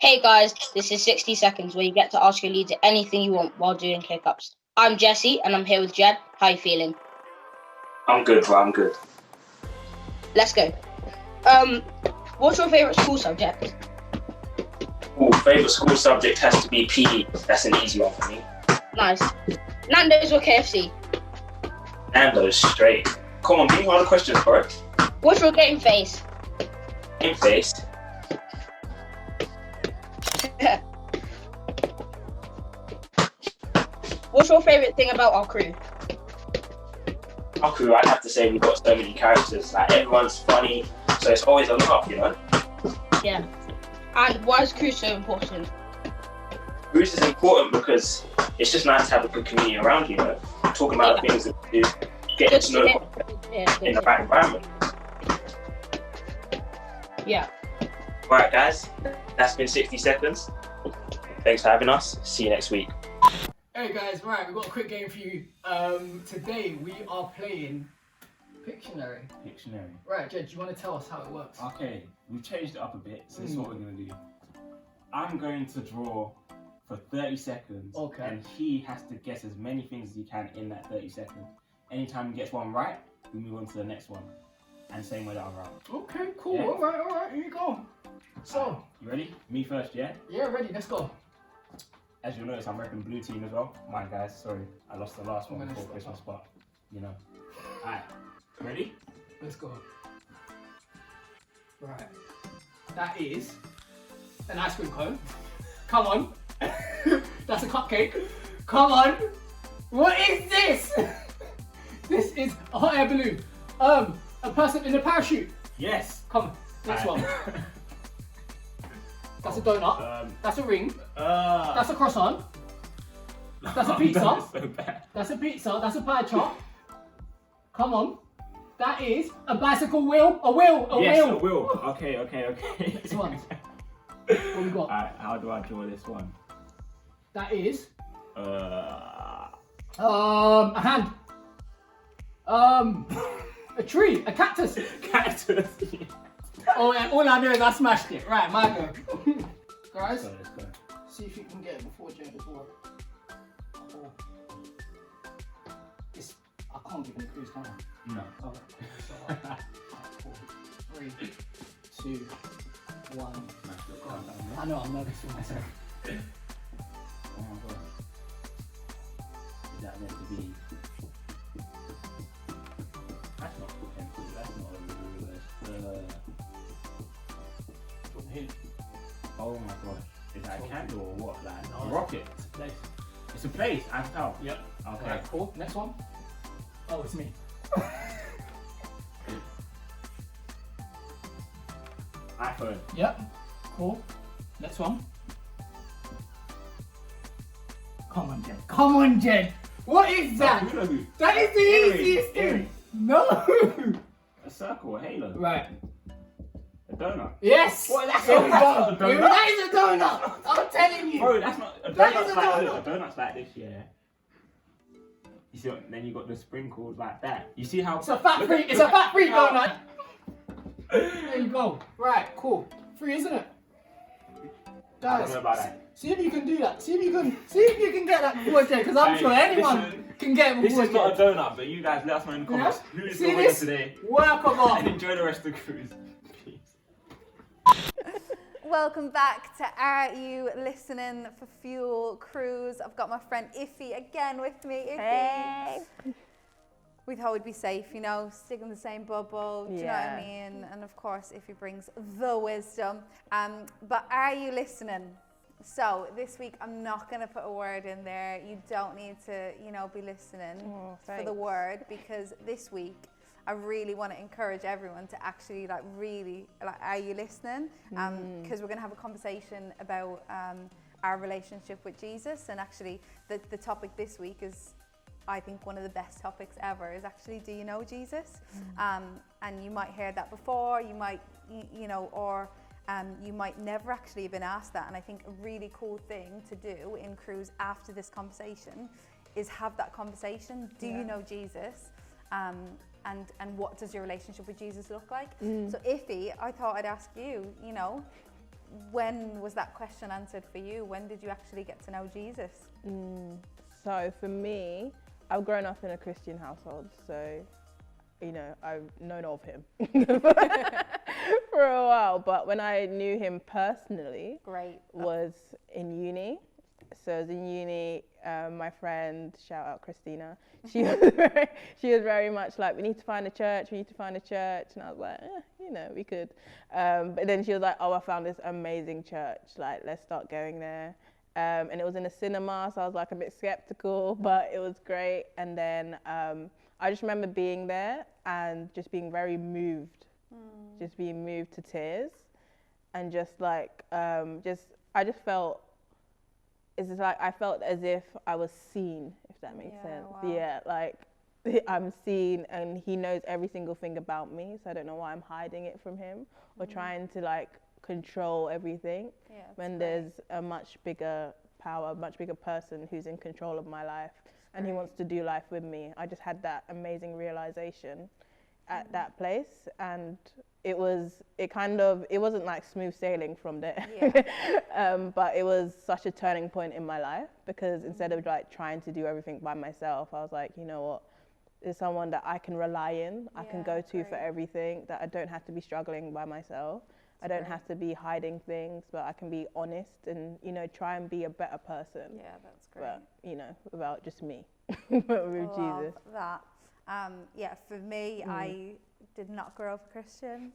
Hey guys, this is 60 seconds where you get to ask your leader anything you want while doing kick-ups. I'm Jesse and I'm here with Jed. How you feeling? I'm good, bro. I'm good. Let's go. What's your favourite school subject? Favourite school subject has to be PE. That's an easy one for me. Nice. Nando's or KFC? Nando's straight. Come on, give me all the questions, bro. What's your game face? Game face. What's your favourite thing about our crew? Our crew, I'd have to say we've got so many characters. Like everyone's funny, so it's always a laugh, you know. Yeah. And why is crew so important? Crews is important because it's just nice to have a good community around you, know. Talking about the things that we do, getting to know in the right environment. Yeah. Alright guys, that's been 60 seconds. Thanks for having us. See you next week. Hey guys, right, we've got a quick game for you. Today we are playing Pictionary. Right, Jed, do you want to tell us how it works? Okay, we've changed it up a bit, so this is what we're going to do. I'm going to draw for 30 seconds, and he has to guess as many things as he can in that 30 seconds. Anytime he gets one right, we move on to the next one. And same way the other round. Okay, cool. Yeah. Alright, here you go. So, you ready? Me first, yeah? Yeah, ready, let's go. As you'll notice, I'm repping blue team as well. My guys, sorry, I lost the last one before Christmas, but you know. Alright, ready? Let's go. Right. That is an ice cream cone. Come on. That's a cupcake. Come on. What is this? This is a hot air balloon. A person in a parachute. Yes. Come on. Next one. That's a donut. That's a ring. That's a croissant. That's a pizza. That is so bad. That's a pizza. That's a pie chop. Come on. That is a bicycle wheel. A wheel. Yes, a wheel. Okay. This one. What we got? Alright, how do I draw this one? That is A a hand. A tree. A cactus. cactus. Oh, and all I know is I smashed it. Right, my go. Guys, Let's go. see if you can get it before Jed as well. Oh. I can't give him clues, can I? No. Okay. So, 4, 3, 2, 1. I know, I'm nervous for myself. Oh my god. Is that meant to be? That's not a pencil, that's not a ruler. Oh my gosh. Is that a candle or what? Like a rocket? It's a place. It's a place, I can tell. Yep. Okay. Right, cool. Next one. Oh, it's me. iPhone. Yep. Cool. Next one. Come on, Jed. Come on, Jed. What is that? Hula hoop. That is the easiest thing. No. A circle, a halo. Right. A donut. Yes. What? That's There not we a go. donut. That is a donut. I'm telling you. Bro, that's not a That donut's is a like donut. this. A donut's like this, yeah. You see what, then you got the sprinkles like that. You see how It's a fat free. It's a fat free donut. There you go. Right. Cool. Free, isn't it? I don't Guys, know about that. see if you can do that. See if you can get that before Jed, because I'm Hey, sure anyone listen, can get it This before is not a Jed. donut, but you guys let us know in the comments who is See the winner this? today. Work of And art. enjoy the rest of the cruise. Peace. Welcome back to Are You Listening for Fuel Cruise. I've got my friend Iffy again with me. Iffy. Hey. We thought we'd be safe, you know, stick in the same bubble, do you know what I mean? And of course, Iffy brings the wisdom. But are you listening? So this week, I'm not going to put a word in there. You don't need to, you know, be listening for the word, because this week, I really want to encourage everyone to actually really, are you listening? Because we're going to have a conversation about our relationship with Jesus. And actually, the topic this week is, I think, one of the best topics ever, is actually, do you know Jesus? And you might hear that before, you might, you know, or you might never actually have been asked that. And I think a really cool thing to do in cruise after this conversation is have that conversation. Do you know Jesus? And what does your relationship with Jesus look like? So Iffy, I thought I'd ask you, you know, when was that question answered for you? When did you actually get to know Jesus? So for me, I've grown up in a Christian household, so you know, I've known of him for a while. But when I knew him personally, was in uni. So I was in uni, my friend, shout out Christina, she was very much like, we need to find a church. And I was like, you know, we could. But then she was like, oh, I found this amazing church. Like, let's start going there. And it was in a cinema, so I was like a bit skeptical, but it was great. And then I just remember being there and just being very moved, just being moved to tears. And just like, I just felt, it's just like I felt as if I was seen, if that makes sense. Wow. Yeah, like I'm seen, and he knows every single thing about me, so I don't know why I'm hiding it from him or trying to like control everything when there's a much bigger power, a much bigger person who's in control of my life, and he wants to do life with me. I just had that amazing realization at that place, and it wasn't like smooth sailing from there. But it was such a turning point in my life, because instead of like trying to do everything by myself, I was like, you know what, there's someone that I can rely in, I can go to for everything, that I don't have to be struggling by myself. I don't have to be hiding things, but I can be honest and, you know, try and be a better person. Yeah, that's great. But, you know, without just me, but with Jesus. That. Yeah, for me, I did not grow up Christian.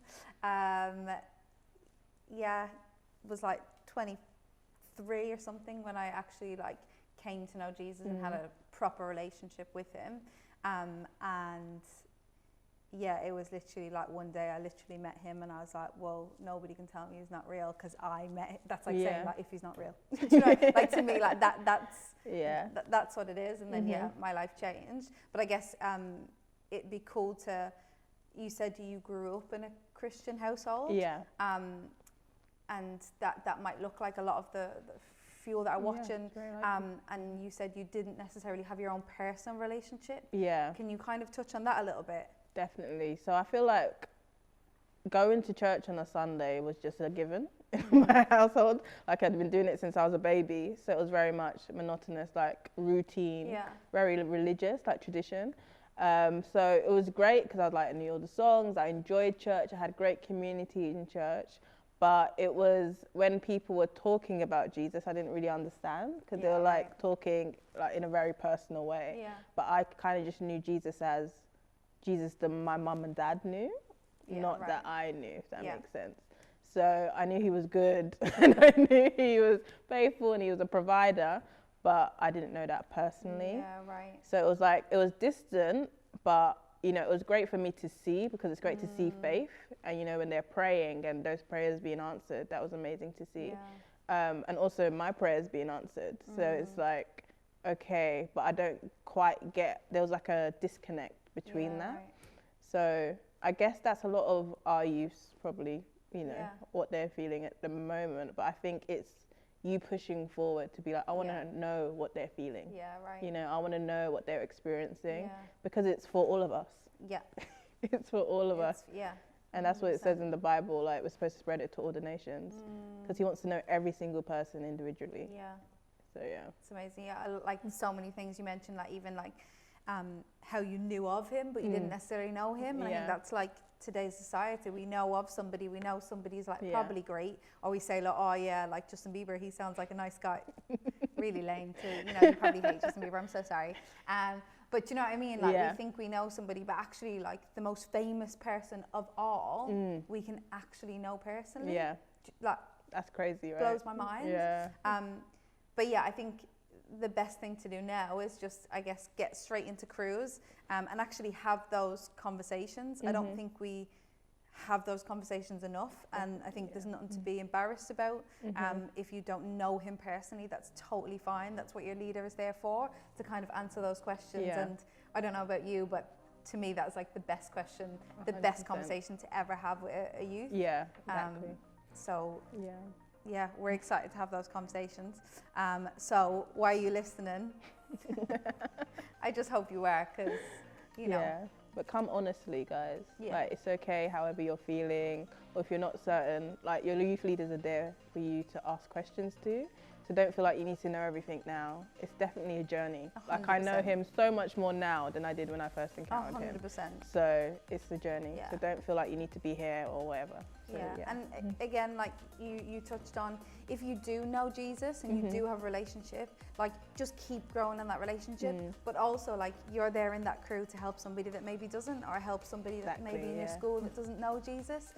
Was like 23 or something when I actually like came to know Jesus and had a proper relationship with him. And yeah, it was literally like one day I literally met him and I was like, well, nobody can tell me he's not real because I met him. That's like saying like, if he's not real. Do you know, like to me, like that's what it is. And then my life changed. But I guess it'd be cool to, you said you grew up in a Christian household. Yeah. And that might look like a lot of the few that are watching. And you said you didn't necessarily have your own personal relationship. Yeah. Can you kind of touch on that a little bit? Definitely. So I feel like going to church on a Sunday was just a given in my household. Like I'd been doing it since I was a baby. So it was very much monotonous, like routine, very religious, like tradition. So it was great because I knew all the songs. I enjoyed church. I had great community in church. But it was when people were talking about Jesus, I didn't really understand because they were like talking like in a very personal way. Yeah. But I kind of just knew Jesus as Jesus that my mum and dad knew, not that I knew, if that makes sense. So I knew he was good and I knew he was faithful and he was a provider, but I didn't know that personally. Yeah, right. So it was like, it was distant, but you know, it was great for me to see because it's great to see faith and, you know, when they're praying and those prayers being answered, that was amazing to see. Yeah. And also my prayers being answered. So it's like, okay, but I don't quite get, there was like a disconnect between that. Right. So I guess that's a lot of our youth probably, you know, what they're feeling at the moment. But I think it's you pushing forward to be like, I want to know what they're feeling. Yeah, right. You know, I want to know what they're experiencing because it's for all of us. Yeah. It's for all of us. Yeah. And that's what it says in the Bible, like we're supposed to spread it to all the nations because he wants to know every single person individually. Yeah. So yeah. It's amazing. Yeah, like so many things you mentioned, like even like how you knew of him, but you didn't necessarily know him. And I think that's like today's society. We know of somebody, we know somebody's like probably great, or we say like, oh yeah, like Justin Bieber, he sounds like a nice guy. Really lame too. You know, you probably hate Justin Bieber. I'm so sorry. But you know what I mean? Like we think we know somebody, but actually like the most famous person of all, we can actually know personally. Yeah. Like that's crazy, right? Blows my mind. Yeah. But yeah, I think the best thing to do now is just, I guess, get straight into cruise and actually have those conversations. I don't think we have those conversations enough, and I think there's nothing to be embarrassed about. If you don't know him personally, that's totally fine. That's what your leader is there for, to kind of answer those questions. And I don't know about you, but to me that's like the best question, 100%. The best conversation to ever have with a youth. Yeah, exactly. So yeah, we're excited to have those conversations. So why are you listening? I just hope you are, because, you know, But come honestly, guys. Yeah. Like, it's okay however you're feeling, or if you're not certain, like, your youth leaders are there for you to ask questions to. So don't feel like you need to know everything now. It's definitely a journey. 100%. Like, I know him so much more now than I did when I first encountered him. 100%. So it's a journey. Yeah. So don't feel like you need to be here or whatever. So, And again, like you touched on, if you do know Jesus and you do have a relationship, like just keep growing in that relationship. But also, like, you're there in that crew to help somebody that maybe doesn't, or help somebody that maybe in your school that doesn't know Jesus.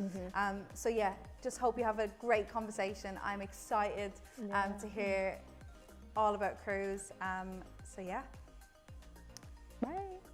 So yeah, just hope you have a great conversation. I'm excited to hear all about crews. So yeah. Bye.